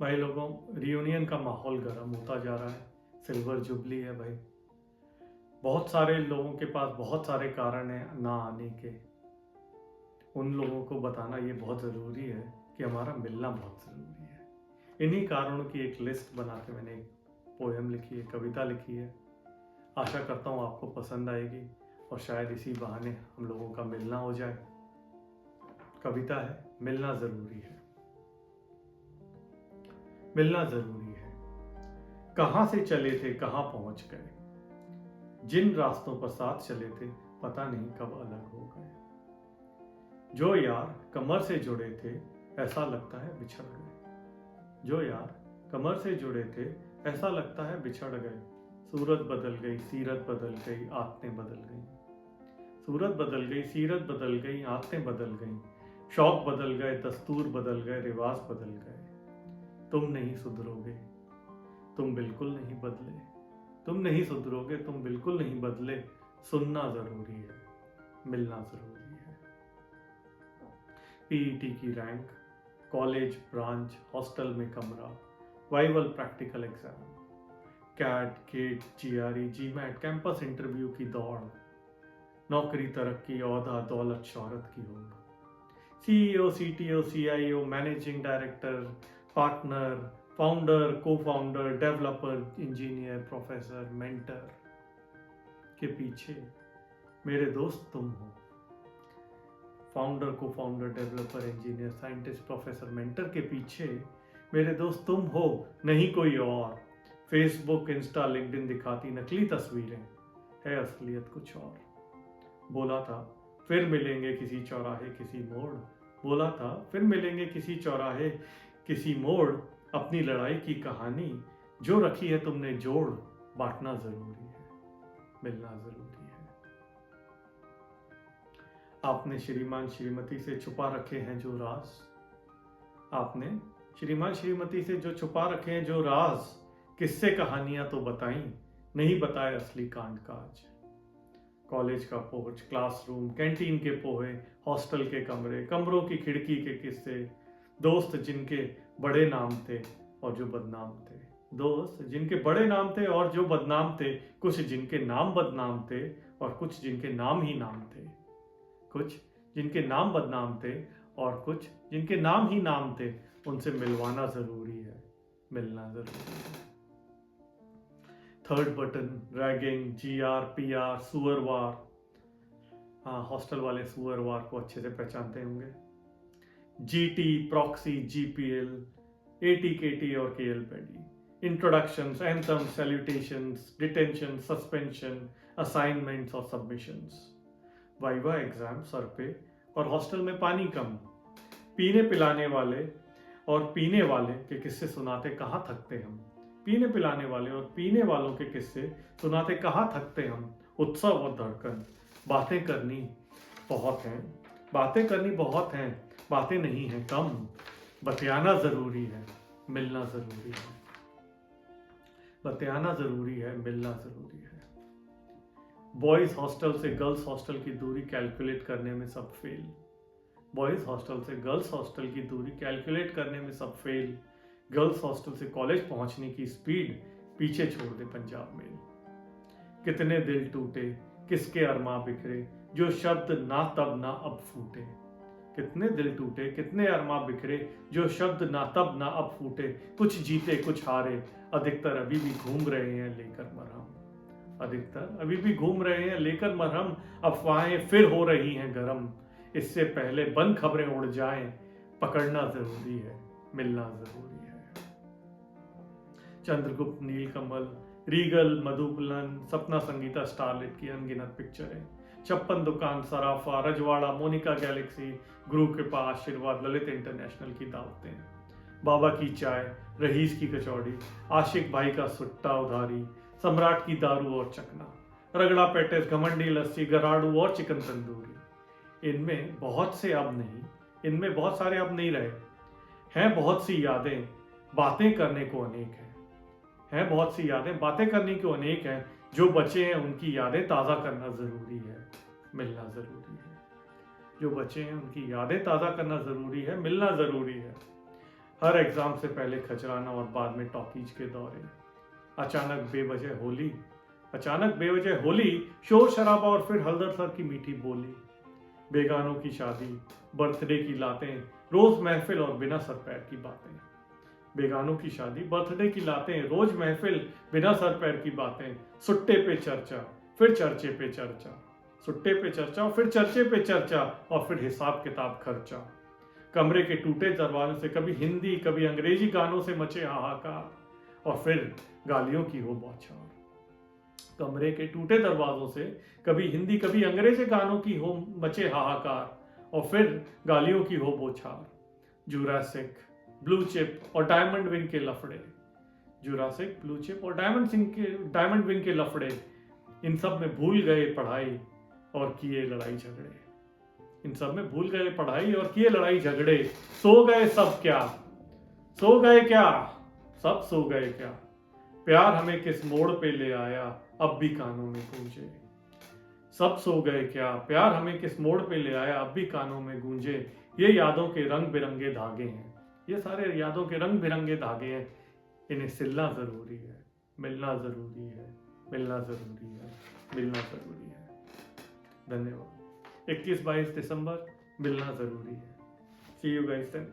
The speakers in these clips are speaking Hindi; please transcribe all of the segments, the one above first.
भाई लोगों, रियूनियन का माहौल गर्म होता जा रहा है। सिल्वर जुबली है भाई। बहुत सारे लोगों के पास बहुत सारे कारण हैं ना आने के। उन लोगों को बताना ये बहुत ज़रूरी है कि हमारा मिलना बहुत ज़रूरी है। इन्हीं कारणों की एक लिस्ट बना के मैंने एक पोएम लिखी है, कविता लिखी है। आशा करता हूँ आपको पसंद आएगी और शायद इसी बहाने हम लोगों का मिलना हो जाए। कविता है, मिलना ज़रूरी है। मिलना ज़रूरी है। कहाँ से चले थे कहाँ पहुँच गए, जिन रास्तों पर साथ चले थे पता नहीं कब अलग हो गए। जो यार कमर से जुड़े थे ऐसा लगता है बिछड़ गए। जो यार कमर से जुड़े थे ऐसा लगता है बिछड़ गए। सूरत बदल गई, सीरत बदल गई, आदतें बदल गई। सूरत बदल गई, सीरत बदल गई, आदतें बदल गई। शौक बदल गए, दस्तूर बदल गए, रिवाज बदल गए। तुम नहीं सुधरोगे, तुम बिल्कुल नहीं बदले। तुम नहीं सुधरोगे, तुम बिल्कुल नहीं बदले। सुनना जरूरी है, मिलना जरूरी है। पीईटी की रैंक, कॉलेज ब्रांच, हॉस्टल में कमरा, viva practical exam, CAT GATE, GRE, GMAT, campus interview की दौड़, नौकरी, तरक्की, औहदा, दौलत, शोहरत की होड़। CEO, CTO, CIO, managing director, partner, founder, co founder, developer, engineer, professor, mentor के पीछे मेरे दोस्त तुम हो। Founder, co founder, developer, engineer, scientist, professor, mentor के पीछे मेरे दोस्त तुम हो, नहीं कोई और। फेसबुक, इंस्टा, लिंक्डइन दिखाती नकली तस्वीरें, है असलियत कुछ और। बोला था फिर मिलेंगे किसी चौराहे किसी मोड़। बोला था फिर मिलेंगे किसी चौराहे किसी मोड़। अपनी लड़ाई की कहानी जो रखी है तुमने जोड़। बांटना जरूरी है, मिलना जरूरी है। आपने श्रीमान श्रीमती से छुपा रखे हैं जो राज। आपने श्रीमान श्रीमती से जो छुपा रखे हैं जो राज। किससे कहानियां तो बताई, नहीं बताए असली कांड काज। कॉलेज का पोर्च, क्लासरूम, कैंटीन के पोहे, हॉस्टल के कमरे, कमरों की खिड़की के किस्से। दोस्त जिनके बड़े नाम थे और जो बदनाम थे। दोस्त जिनके बड़े नाम थे और जो बदनाम थे। कुछ जिनके नाम बदनाम थे और कुछ जिनके नाम ही नाम थे। कुछ जिनके नाम बदनाम थे और कुछ जिनके नाम ही नाम थे। उनसे मिलवाना जरूरी है, मिलना जरूरी है। Third button, ragging, GR, PR, सुअरवार। हाँ, हॉस्टल वाले सुअरवार को अच्छे से पहचानते होंगे। जीटी, प्रॉक्सी, जीपीएल, एटीकेटी और KLPD. Introductions, anthem, salutations, detention, suspension, assignments और सबमिशंस। वाइवा एग्जाम सर पे और हॉस्टल में पानी कम। पीने पिलाने वाले और पीने वाले के किस्से सुनाते कहाँ थकते हम। पीने पिलाने वाले और पीने वालों के किस्से सुनाते कहाँ थकते हम। उत्सव और धड़कन, बातें करनी बहुत हैं, बातें करनी बहुत हैं, बातें नहीं हैं कम। बतियाना जरूरी है, मिलना जरूरी है। बतियाना जरूरी है, मिलना जरूरी है। बॉयज हॉस्टल से गर्ल्स हॉस्टल की दूरी कैलकुलेट करने में सब फेल। बॉयज हॉस्टल से गर्ल्स हॉस्टल की दूरी कैलकुलेट करने में सब फेल। गर्ल्स हॉस्टल से कॉलेज पहुंचने की स्पीड पीछे छोड़ दे पंजाब मेल। कितने दिल टूटे, किसके अरमा बिखरे, जो शब्द ना तब ना अब फूटे। कितने दिल टूटे, कितने अरमा बिखरे, जो शब्द ना तब ना अब फूटे। कुछ जीते कुछ हारे, अधिकतर अभी भी घूम रहे हैं लेकर मरहम। अधिकतर अभी भी घूम रहे हैं लेकर मरहम। अफवाहें फिर हो रही हैं गरम। इससे पहले बंद खबरें उड़ जाएं, पकड़ना जरूरी है, मिलना जरूरी है। चंद्रगुप्त, नीलकमल, रीगल, मधुबलन, सपना संगीता, स्टारलिट की अनगिनत पिक्चरें। 56 दुकान, सराफा, रजवाड़ा, मोनिका गैलेक्सी, गुरु कृपा, आशीर्वाद, ललित इंटरनेशनल की दावतें। बाबा की चाय, रहीस की कचौड़ी, आशिक भाई का सुट्टा उधारी, सम्राट की दारू और चकना, रगड़ा पेटिस, घमंडी लस्सी, गराड़ू और चिकन तंदूरी। इनमें बहुत से अब नहीं, इनमें बहुत सारे अब नहीं रहे हैं। बहुत सी यादें बातें करने को अनेक हैं बहुत सी यादें बातें करने को अनेक हैं। जो बचे हैं उनकी यादें ताज़ा करना ज़रूरी है, मिलना ज़रूरी है। जो बचे हैं उनकी यादें ताज़ा करना ज़रूरी है, मिलना ज़रूरी है। हर एग्जाम से पहले खचराना और बाद में टॉकीज के दौरे, अचानक बेवजह होली, शोर शराबा और फिर हल्दर सर की मीठी बोली, बेगानों की शादी, बर्थडे की लातें, रोज महफिल और बिना सर पैर की बातें। बेगानों की शादी, बर्थडे की लातें, रोज महफिल, बिना सर पैर की बातें, सुट्टे पे चर्चा, फिर चर्चे पे चर्चा, सुट्टे पे चर्चा, फिर चर्चे पे चर्चा, और फिर हिसाब किताब खर्चा। कमरे के टूटे दरवाजों से कभी हिंदी कभी अंग्रेजी गानों से मचे हाहाकार, और फिर गालियों की हो बौछार। कमरे के टूटे दरवाजों से कभी हिंदी कभी अंग्रेजी गानों की हो मचे हाहाकार, और फिर गालियों की हो बौछार। जुरासिक, ब्लू चिप और डायमंड विंग के लफड़े, जुरासिक, ब्लू चिप और डायमंड विंग के लफड़े, इन सब में भूल गए पढ़ाई और किए लड़ाई झगड़े। इन सब में भूल गए पढ़ाई और किए लड़ाई झगड़े। सो गए सब क्या, सो गए क्या, सब सो गए क्या, प्यार हमें किस मोड़ पे ले आया, अब भी कानों में गूंजे। सब सो गए क्या, प्यार हमें किस मोड़ पे ले आया, अब भी कानों में गूंजे। ये यादों के रंग बिरंगे धागे हैं, ये सारे यादों के रंग बिरंगे धागे हैं। इन्हें सिलना जरूरी है, मिलना जरूरी है, मिलना जरूरी है, मिलना जरूरी है। धन्यवाद। 21-22 दिसंबर, मिलना जरूरी है। सी यू गाइस देन।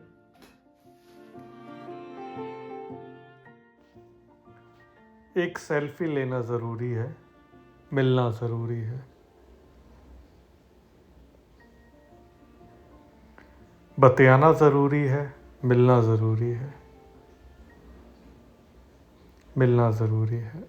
एक सेल्फी लेना ज़रूरी है, मिलना ज़रूरी है। बतियाना ज़रूरी है, मिलना ज़रूरी है, मिलना ज़रूरी है।